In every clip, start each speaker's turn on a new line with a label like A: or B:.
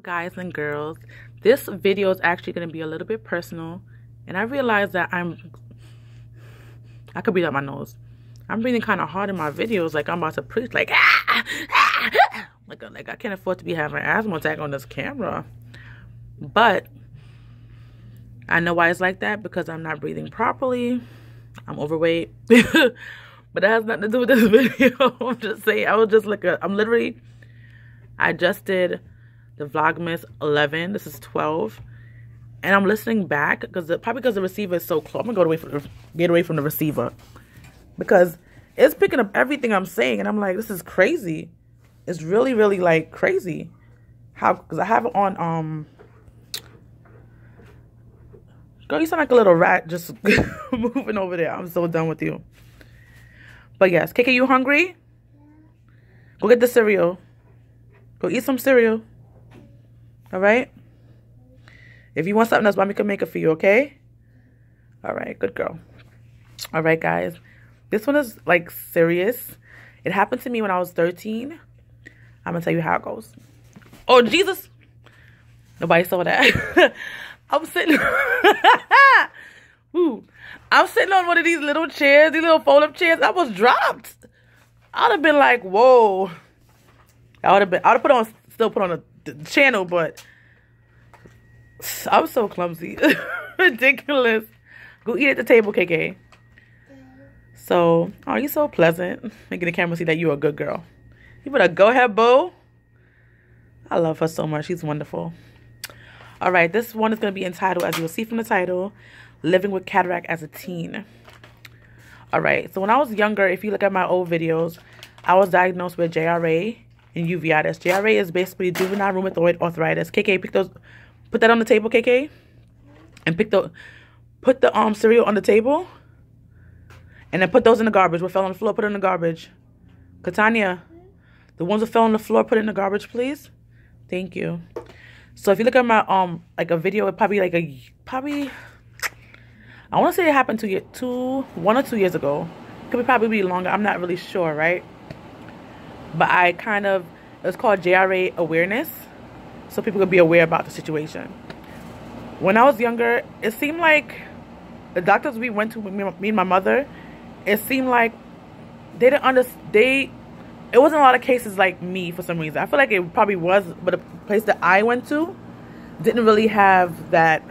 A: Guys and girls, this video is actually going to be a little bit personal, and I realize that I could breathe out my nose. I'm breathing kind of hard in my videos, like I'm about to preach, like like I can't afford to be having an asthma attack on this camera. But I know why it's like that, because I'm not breathing properly. I'm overweight. But that has nothing to do with this video. I'm just saying, I just did the Vlogmas 11. This is 12. And I'm listening back probably because the receiver is so close. I'm going to get away from the receiver, because it's picking up everything I'm saying. And I'm like, this is crazy. It's really, really like crazy. Because I have it on, girl, you sound like a little rat just moving over there. I'm so done with you. But yes, KK, you hungry? Go get the cereal. Go eat some cereal. All right? If you want something else, mommy can make it for you, okay? All right, good girl. All right, guys. This one is, like, serious. It happened to me when I was 13. I'm going to tell you how it goes. Oh, Jesus. Nobody saw that. I'm sitting... Ooh. I'm sitting on one of these little chairs, these little fold-up chairs. I was dropped. I'd have been like, whoa. I would have still put on the channel, but I'm so clumsy. Ridiculous. Go eat at the table, KK. So, oh, you're so pleasant. Making the camera see that you're a good girl. You better go ahead, boo. I love her so much. She's wonderful. All right, this one is going to be entitled, as you will see from the title, Living with Cataract as a Teen. All right, so when I was younger, if you look at my old videos, I was diagnosed with JRA and uveitis. JRA is basically juvenile rheumatoid arthritis. KK, put that on the table, KK. And put the cereal on the table. And then put those in the garbage. What fell on the floor, put it in the garbage. Katanya, the ones that fell on the floor, put it in the garbage, please. Thank you. So if you look at my like a video, it probably I want to say it happened 1 or 2 years ago. Could probably be longer. I'm not really sure, right? But it's called JRA awareness, so people could be aware about the situation. When I was younger, it seemed like the doctors we went to, me and my mother, it seemed like they didn't understand. It wasn't a lot of cases like me for some reason. I feel like it probably was, but the place that I went to didn't really have that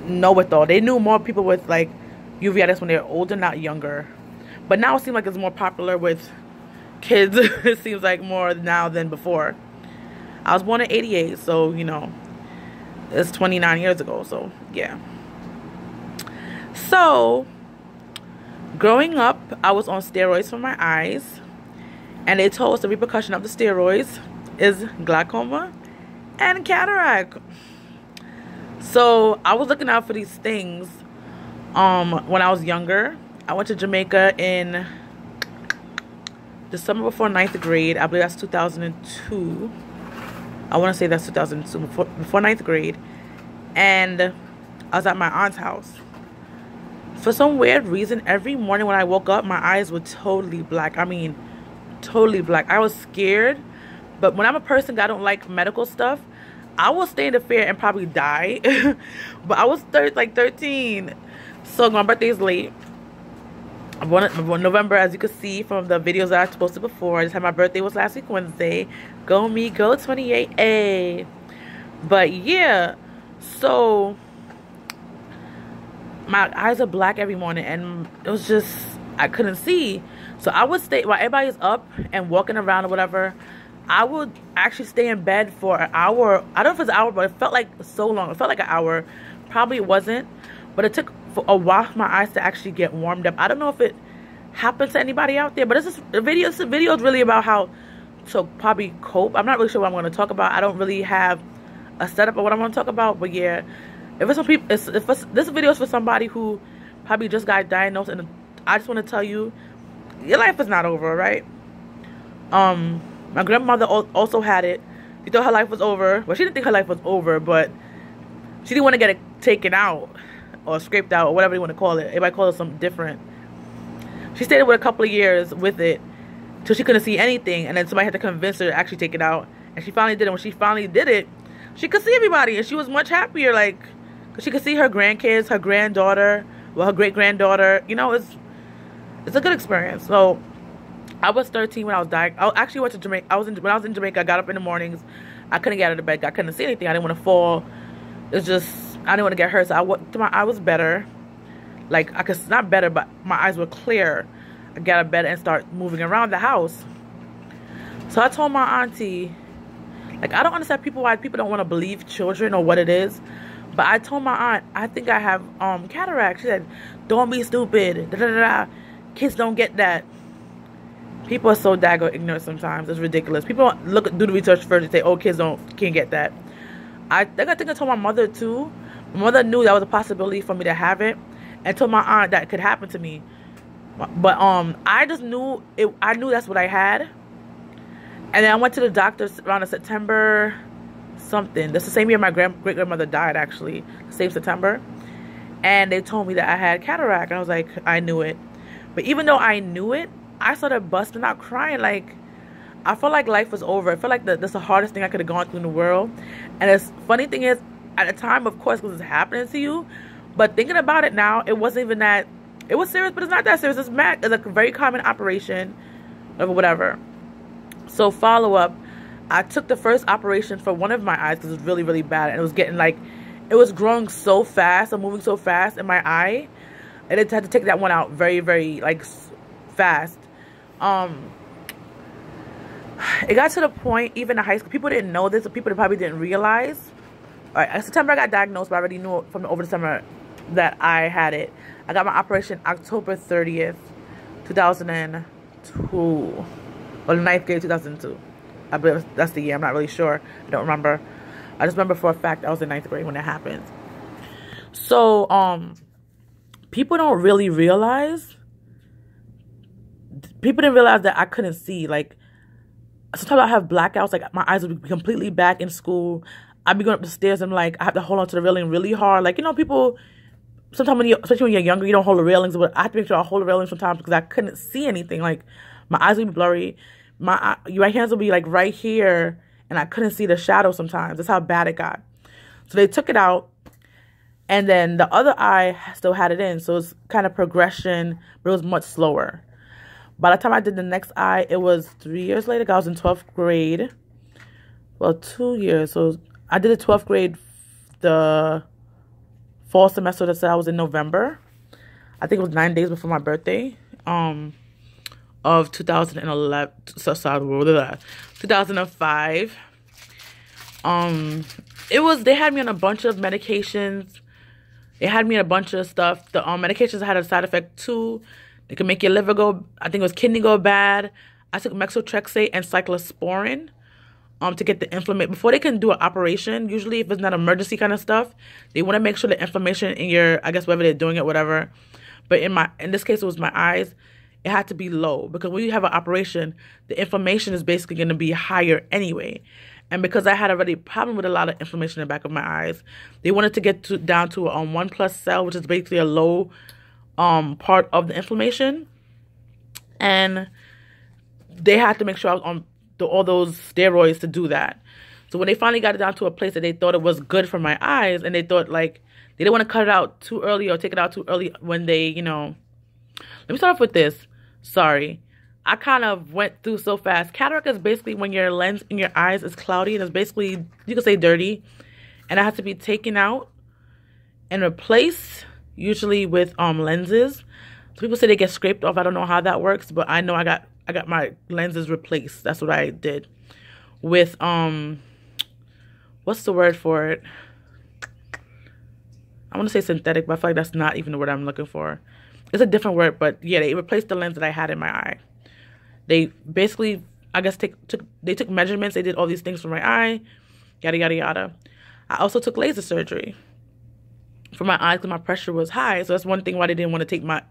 A: know-it-all. They knew more people with like uveitis when they were older, not younger. But now it seems like it's more popular with kids. It seems like more now than before. I was born in '88, so you know, it's 29 years ago. So yeah. So growing up, I was on steroids for my eyes. And they told us the repercussion of the steroids is glaucoma and cataract. So I was looking out for these things when I was younger. I went to Jamaica in the summer before 9th grade. I believe that's 2002. I want to say that's 2002, before 9th grade. And I was at my aunt's house. For some weird reason, every morning when I woke up, my eyes were totally black. I mean, totally black. I was scared, but when I'm a person that don't like medical stuff, I will stay in the fear and probably die. But I was 13, so my birthday is late. I'm born in November, as you can see from the videos that I posted before. I just had my birthday was last week Wednesday. Go me, go 28A. But yeah, so my eyes are black every morning, and it was just, I couldn't see. So I would stay, while everybody's up and walking around or whatever, I would actually stay in bed for an hour. I don't know if it's an hour, but it felt like so long. It felt like an hour. Probably it wasn't. But it took for a while for my eyes to actually get warmed up. I don't know if it happened to anybody out there, but the video is really about how to probably cope. I'm not really sure what I'm going to talk about. I don't really have a setup of what I'm going to talk about. But yeah, if it's some people, this video is for somebody who probably just got diagnosed, and I just want to tell you, your life is not over, right? My grandmother also had it. She thought her life was over. Well, she didn't think her life was over, but she didn't want to get it taken out or scraped out or whatever you want to call it. Everybody calls it something different. She stayed with a couple of years with it till she couldn't see anything, and then somebody had to convince her to actually take it out, And she finally did it. When she finally did it, she could see everybody, and she was much happier. Like, 'cause she could see her grandkids, her granddaughter, well, her great granddaughter. You know, it's a good experience. So I was 13 when I was diagnosed. I actually went to Jamaica. When I was in Jamaica, I got up in the mornings. I couldn't get out of the bed. I couldn't see anything. I didn't want to fall. It's just, I didn't want to get hurt. So my eye was better. Like, I could, not better, but my eyes were clear. I got out of bed and start moving around the house. So I told my auntie, like, I don't understand why people don't want to believe children or what it is. But I told my aunt, I think I have cataract. She said, don't be stupid. Da, da, da, da. Kids don't get that. People are so daggone ignorant sometimes. It's ridiculous. People do the research first and say, oh, kids can't get that. I think I told my mother too. My mother knew that was a possibility for me to have it, and told my aunt that it could happen to me. But I just knew it. I knew that's what I had. And then I went to the doctor around September something. That's the same year my great-grandmother died, actually. The same September. And they told me that I had cataract. And I was like, I knew it. But even though I knew it, I started busting out crying. Like, I felt like life was over. I felt like that's the hardest thing I could have gone through in the world. And the funny thing is, at the time, of course, because it's happening to you. But thinking about it now, it wasn't even that. It was serious, but it's not that serious. It's a very common operation or whatever. So follow up, I took the first operation for one of my eyes because it was really, really bad. And it was getting like, it was growing so fast and moving so fast in my eye. And I had to take that one out very, very, like, fast. It got to the point, even in high school, people didn't know this, but people probably didn't realize. All right, in September I got diagnosed, but I already knew from over the summer that I had it. I got my operation October 30th, 2002. Or the 9th grade, 2002. I believe that's the year. I'm not really sure. I don't remember. I just remember for a fact I was in 9th grade when it happened. So, people don't really realize. People didn't realize that I couldn't see. Like, sometimes I have blackouts. Like, my eyes would be completely back in school. I'd be going up the stairs and, like, I have to hold on to the railing really hard. Like, you know, people, sometimes especially when you're younger, you don't hold the railings. But I have to make sure I hold the railings sometimes because I couldn't see anything. Like, my eyes would be blurry. My hands would be, like, right here. And I couldn't see the shadow sometimes. That's how bad it got. So they took it out. And then the other eye still had it in. So it's kind of progression, but it was much slower. By the time I did the next eye, it was 3 years later. I was in 12th grade. Well, 2 years. So I did the 12th grade, the fall semester that said I was in November. I think it was 9 days before my birthday. Of 2011. So sorry, 2005. They had me on a bunch of medications. They had me on a bunch of stuff. The medications had a side effect too. They could make your liver go, I think it was kidney go bad. I took methotrexate and cyclosporin to get the inflammation. Before they can do an operation, usually if it's not emergency kind of stuff, they want to make sure the inflammation in your, I guess whether they're doing it, whatever. But in this case, it was my eyes. It had to be low because when you have an operation, the inflammation is basically going to be higher anyway. And because I had already a problem with a lot of inflammation in the back of my eyes, they wanted to get down to a 1+ cell, which is basically a low part of the inflammation. And they had to make sure I was on all those steroids to do that. So when they finally got it down to a place that they thought it was good for my eyes, and they thought, like, they didn't want to cut it out too early or take it out too early when they, you know. Let me start off with this. Sorry. I kind of went through so fast. Cataract is basically when your lens in your eyes is cloudy and it's basically, you could say, dirty. And it has to be taken out and replaced, usually with lenses. So people say they get scraped off. I don't know how that works, but I know I got my lenses replaced. That's what I did. With, what's the word for it? I want to say synthetic, but I feel like that's not even the word I'm looking for. It's a different word, but yeah, they replaced the lens that I had in my eye. They basically, I guess, they took measurements. They did all these things for my eye, yada, yada, yada. I also took laser surgery for my eyes because my pressure was high. So that's one thing why they didn't want to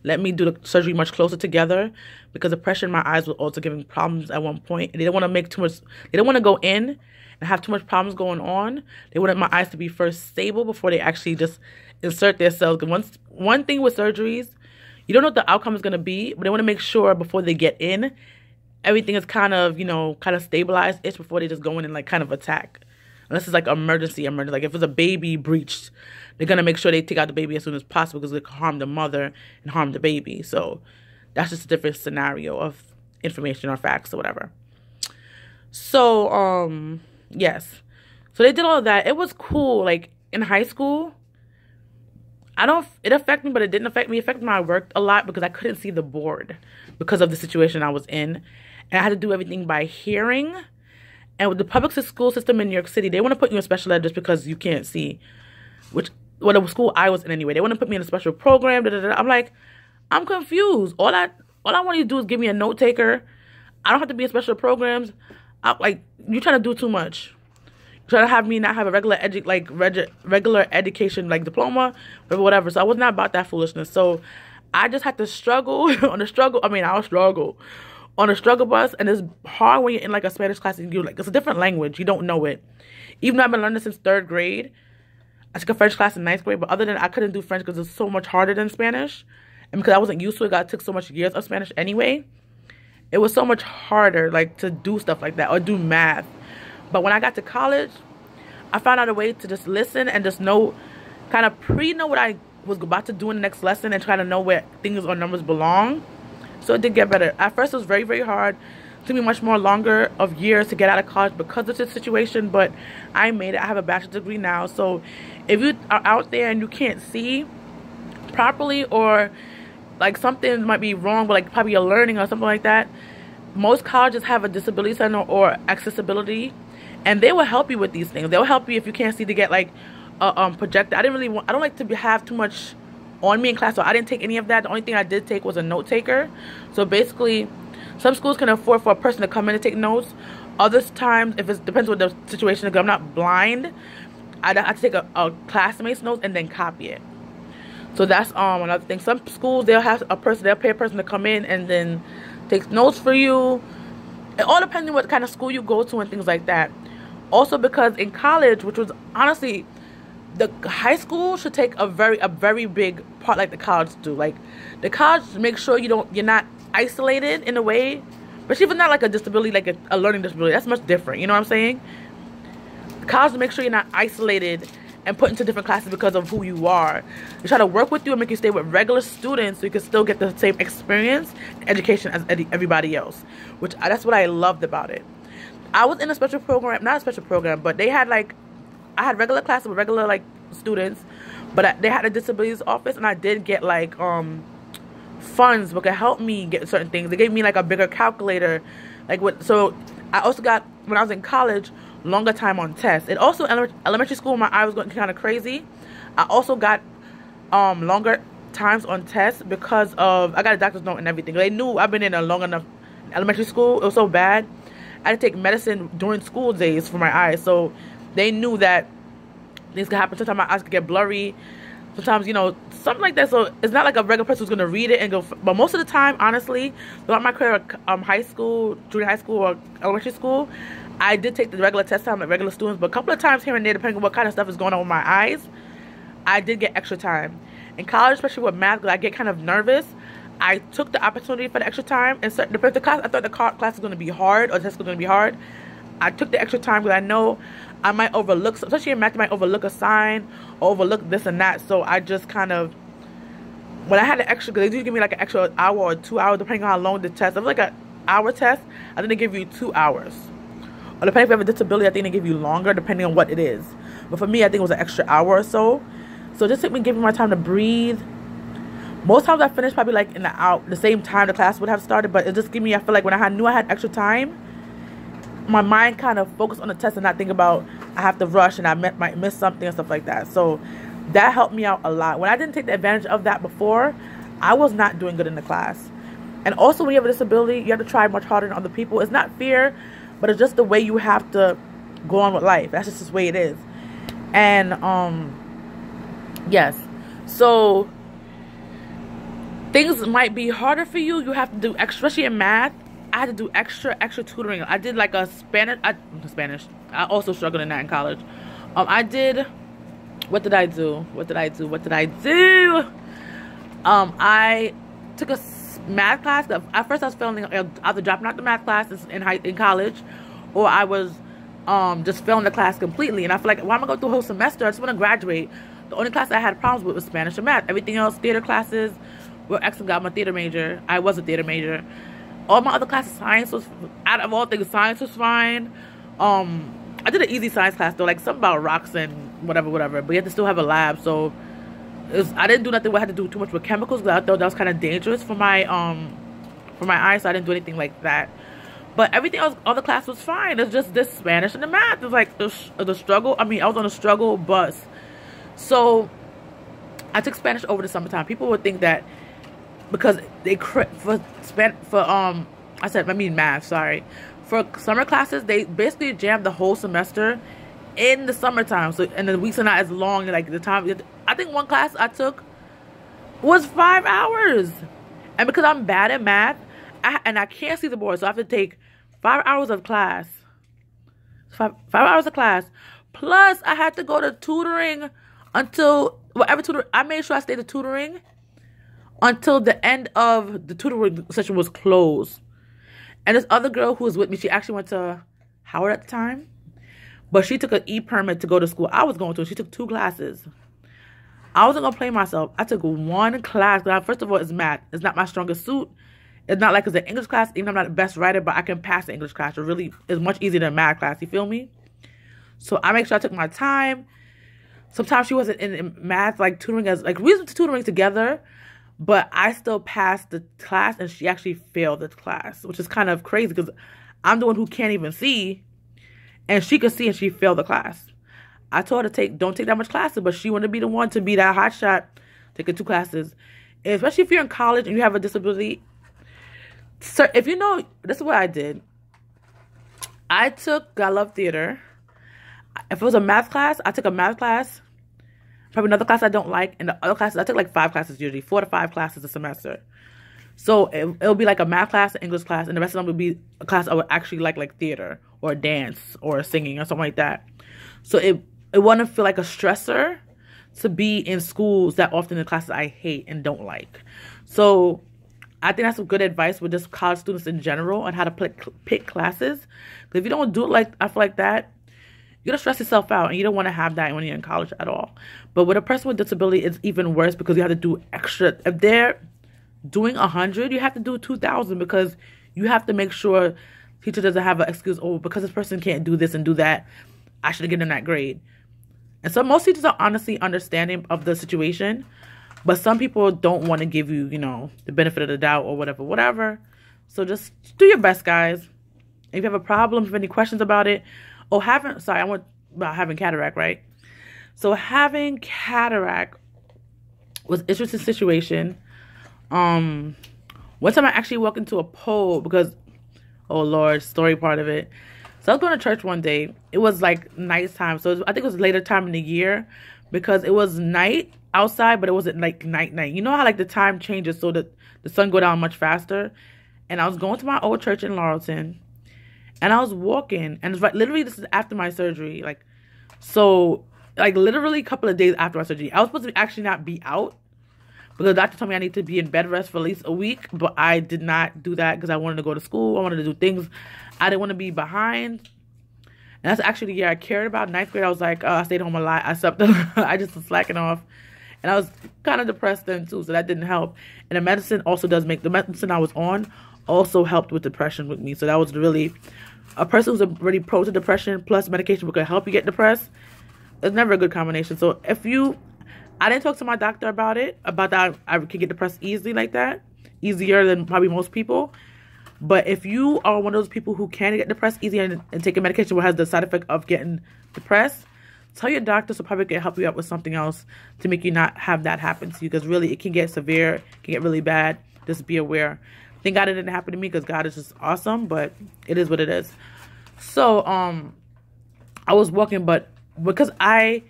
A: let me do the surgery much closer together, because the pressure in my eyes was also giving problems at one point. And they didn't want to make too much, they didn't want to go in and have too much problems going on. They wanted my eyes to be first stable before they actually just insert their cells. Because one thing with surgeries, you don't know what the outcome is going to be, but they want to make sure before they get in, everything is kind of, you know, kind of stabilized. It's before they just go in and like kind of attack. Unless it's like emergency. Like if it's a baby breached, they're going to make sure they take out the baby as soon as possible because it could harm the mother and harm the baby. So that's just a different scenario of information or facts or whatever. So, yes. So they did all of that. It was cool. Like in high school, it affected me, but it didn't affect me. It affected my work a lot because I couldn't see the board because of the situation I was in. And I had to do everything by hearing. And with the public school system in New York City, they want to put you in special ed just because you can't see. What the school I was in anyway. They want to put me in a special program. I'm like, I'm confused. All I want you to do is give me a note taker. I don't have to be in special programs. You're trying to do too much. You're trying to have me not have a regular education like diploma or whatever. So I was not about that foolishness. So I just had to struggle on the struggle. I'll struggle on a struggle bus, and it's hard when you're in like a Spanish class and it's a different language. You don't know it. Even though I've been learning since 3rd grade, I took a French class in 9th grade, but other than that, I couldn't do French because it's so much harder than Spanish. And because I wasn't used to it, it took so much years of Spanish anyway. It was so much harder like to do stuff like that or do math. But when I got to college, I found out a way to just listen and just know, kind of pre-know what I was about to do in the next lesson and try to know where things or numbers belong. So it did get better. At first, it was very, very hard. It took me much more longer of years to get out of college because of this situation, but I made it. I have a bachelor's degree now. So if you are out there and you can't see properly, or like something might be wrong, but like probably you're learning or something like that, most colleges have a disability center or accessibility, and they will help you with these things. They'll help you if you can't see to get like a projector. I don't like to have too much on me in class, so I didn't take any of that. The only thing I did take was a note taker. So basically, some schools can afford for a person to come in and take notes. Other times, if it depends what the situation is, I'm not blind, I have to take a classmate's notes and then copy it. So that's another thing. Some schools, they'll pay a person to come in and then take notes for you. It all depends on what kind of school you go to and things like that. Also, because in college, which was honestly, the high school should take a very big part, like the college do. Like the college makes sure you're not isolated in a way, but even not like a disability, like a learning disability. That's much different. You know what I'm saying? The college makes sure you're not isolated and put into different classes because of who you are. They try to work with you and make you stay with regular students so you can still get the same experience and education as everybody else. That's what I loved about it. I was in a special program, not a special program, but they had like, I had regular classes with regular like students, but they had a disabilities office, and I did get like funds that could help me get certain things. They gave me like a bigger calculator, so I also got, when I was in college, longer time on tests. It also, elementary school, my eye was going kind of crazy. I also got longer times on tests because of, I got a doctor's note and everything. They knew I've been in a long enough elementary school. It was so bad. I had to take medicine during school days for my eyes, so they knew that things could happen. Sometimes my eyes could get blurry. Sometimes, something like that. So it's not like a regular person who's going to read it and go. But most of the time, honestly, throughout my career, high school, junior high school, or elementary school, I did take the regular test time like regular students. But a couple of times here and there, depending on what kind of stuff is going on with my eyes, I did get extra time. In college, especially with math, because I get kind of nervous, I took the opportunity for the extra time. And so the class, I thought the class was going to be hard, or the test was going to be hard. I took the extra time because I know I might overlook, especially in math, I might overlook a sign or overlook this and that. So I just kind of, when I had the extra, because they do give me like an extra hour or 2 hours, depending on how long the test. If it's like an hour test, I think they give you 2 hours. Or depending if you have a disability, I think they give you longer, depending on what it is. But for me, I think it was an extra hour or so. So just took me giving my time to breathe. Most times I finished probably like in the same time the class would have started, but it just gave me, I feel like when I knew I had extra time, my mind kind of focused on the test and not think about I have to rush and I might miss something and stuff like that. So that helped me out a lot. When I didn't take the advantage of that before, I was not doing good in the class. And also when you have a disability, you have to try much harder than other people. It's not fear, but it's just the way you have to go on with life. That's just the way it is. And yes, so things might be harder for you. You have to do, especially in math, I had to do extra tutoring. I did like a Spanish. I also struggled in that in college. I did, what did I do? I took a math class. At first I was feeling either dropping out the math class in college, or I was just failing the class completely. And I feel like, why am I going through a whole semester? I just want to graduate. The only class I had problems with was Spanish and math. Everything else, theater classes, were excellent. I'm a theater major. I was a theater major. All my other classes, science was, out of all things, science was fine. I did an easy science class though, like something about rocks and whatever. But you had to still have a lab, so I didn't do nothing where I had to do too much with chemicals, because I thought that was kind of dangerous for my eyes. So I didn't do anything like that. But everything else, all the class was fine. It's just this Spanish and the math. It was like the struggle. I mean, I was on a struggle bus. So I took Spanish over the summertime. People would think that because they math, sorry. For summer classes, they basically jammed the whole semester in the summertime. So, and the weeks are not as long. Like the time, I think one class I took was 5 hours. And because I'm bad at math, I can't see the board, so I have to take 5 hours of class. 5 hours of class. Plus, I had to go to tutoring until whatever tutor. I made sure I stayed to tutoring until the end of the tutoring session was closed. And this other girl who was with me, she actually went to Howard at the time, but she took an e-permit to go to school I was going to. She took 2 classes. I wasn't going to play myself. I took 1 class. First of all, it's math. It's not my strongest suit. It's not like it's an English class. Even though I'm not the best writer, but I can pass the English class. It really is much easier than a math class. You feel me? So I make sure I took my time. Sometimes she wasn't in math, like tutoring as, like we was tutoring together, but I still passed the class and she actually failed the class, which is kind of crazy because I'm the one who can't even see and she could see and she failed the class. I told her don't take that much classes, but she wanted to be the one to be that hot shot, taking 2 classes. And especially if you're in college and you have a disability. So if you know, this is what I did. I love theater. If it was a math class, I took a math class. Probably another class I don't like. And the other classes, I took like 5 classes usually. 4 to 5 classes a semester. So it'll be like a math class, an English class, and the rest of them would be a class I would actually like theater or dance or singing or something like that. So it wouldn't feel like a stressor to be in schools that often in classes I hate and don't like. So I think that's some good advice with just college students in general on how to pick classes. Because if you don't do it like, I feel like that, you're going to stress yourself out and you don't want to have that when you're in college at all. But with a person with disability, it's even worse because you have to do extra. If they're doing 100, you have to do 2,000 because you have to make sure teacher doesn't have an excuse, oh, because this person can't do this and do that, I should have given them that grade. And so most teachers are honestly understanding of the situation, but some people don't want to give you, the benefit of the doubt or whatever. So just do your best, guys. If you have a problem, if you have any questions about it, I went about having cataract, right? So having cataract was an interesting situation. One time I actually walked into a pole because, oh Lord, story part of it. So I was going to church one day. It was like nighttime. So I think it was later time in the year because it was night outside, but it wasn't like night. You know how like the time changes so that the sun go down much faster? And I was going to my old church in Laurelton. And I was walking, and it's literally this is after my surgery, literally a couple of days after my surgery. I was supposed to actually not be out because the doctor told me I need to be in bed rest for at least a week, but I did not do that because I wanted to go to school. I wanted to do things. I didn't want to be behind. And that's actually the year I cared about. 9th grade, I was like, I stayed home a lot. I slept. I just was slacking off. And I was kind of depressed then too, so that didn't help. And the medicine also the medicine I was on also helped with depression with me. So that was really, a person who's already prone to depression plus medication could help you get depressed. It's never a good combination. So I didn't talk to my doctor about that I can get depressed easily like that. Easier than probably most people. But if you are one of those people who can get depressed easier and take a medication that has the side effect of getting depressed, tell your doctor so probably can help you out with something else to make you not have that happen to you. Because really, it can get severe. It can get really bad. Just be aware. Thank God it didn't happen to me because God is just awesome. But it is what it is. So, I was walking, but because I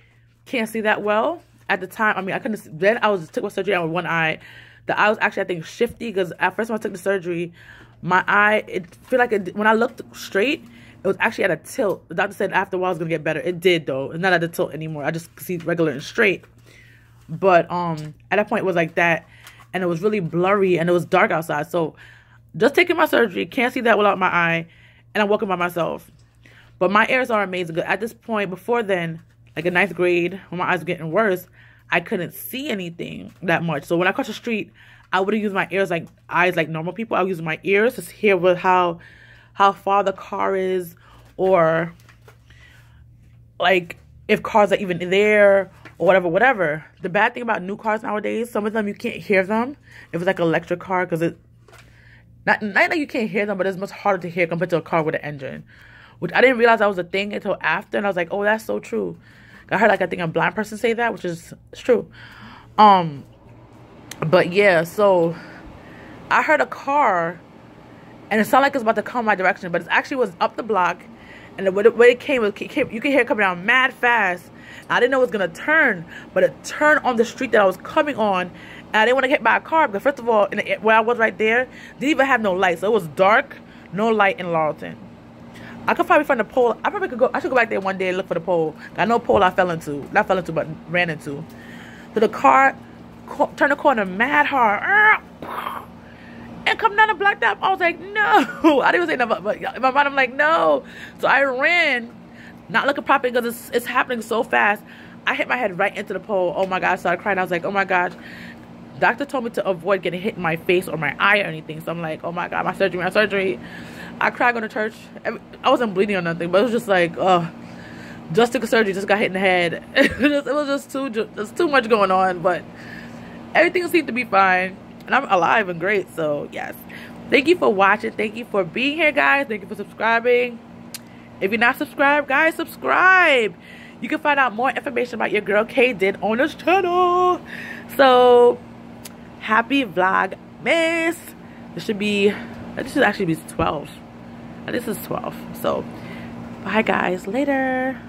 A: can't see that well at the time, I mean, I couldn't see. Then I took my surgery out with one eye. The eye was actually, I think, shifty because at first when I took the surgery, my eye, when I looked straight, it was actually at a tilt. The doctor said after a while it's going to get better. It did, though. It's not at a tilt anymore. I just see regular and straight. But at that point, it was like that. and it was really blurry, and it was dark outside. So just taking my surgery, can't see that without my eye, and I'm walking by myself. But my ears are amazing. At this point, before then, like in 9th grade, when my eyes were getting worse, I couldn't see anything that much. So when I crossed the street, I wouldn't use my eyes like normal people. I would use my ears to hear how far the car is, or like if cars are even there, or whatever. The bad thing about new cars nowadays, some of them you can't hear them if it's like an electric car, because it not that you can't hear them, but it's much harder to hear compared to a car with an engine, which I didn't realize that was a thing until after, and I was like, oh, that's so true. I heard like I think a blind person say that, which is true. But yeah, so I heard a car, and it sounded like it was about to come my direction, but it actually was up the block, and the way it came, you could hear it coming down mad fast. I didn't know it was gonna turn, but it turned on the street that I was coming on, and I didn't want to get hit by a car because first of all, where I was right there, didn't even have no light, so it was dark, no light in Laurelton. I could probably find the pole. I probably could go. I should go back there one day and look for the pole. I know pole I fell into, but ran into. So the car turned the corner mad hard, and come down the block that I was like, no. I didn't say no, but in my mind I'm like, no. So I ran, not looking properly because it's happening so fast. I hit my head right into the pole. Oh my God, I started crying. I was like, oh my gosh. Doctor told me to avoid getting hit in my face or my eye or anything. So I'm like, oh my God, my surgery. I cried going to church. I wasn't bleeding or nothing, but it was just like, oh, just took a surgery, just got hit in the head. It was just too much going on, but everything seemed to be fine. And I'm alive and great, so yes. Thank you for watching. Thank you for being here, guys. Thank you for subscribing. If you're not subscribed, guys, subscribe. You can find out more information about your girl Kdid on this channel. So, happy Vlogmas. This should actually be 12. This is 12. So, bye guys. Later.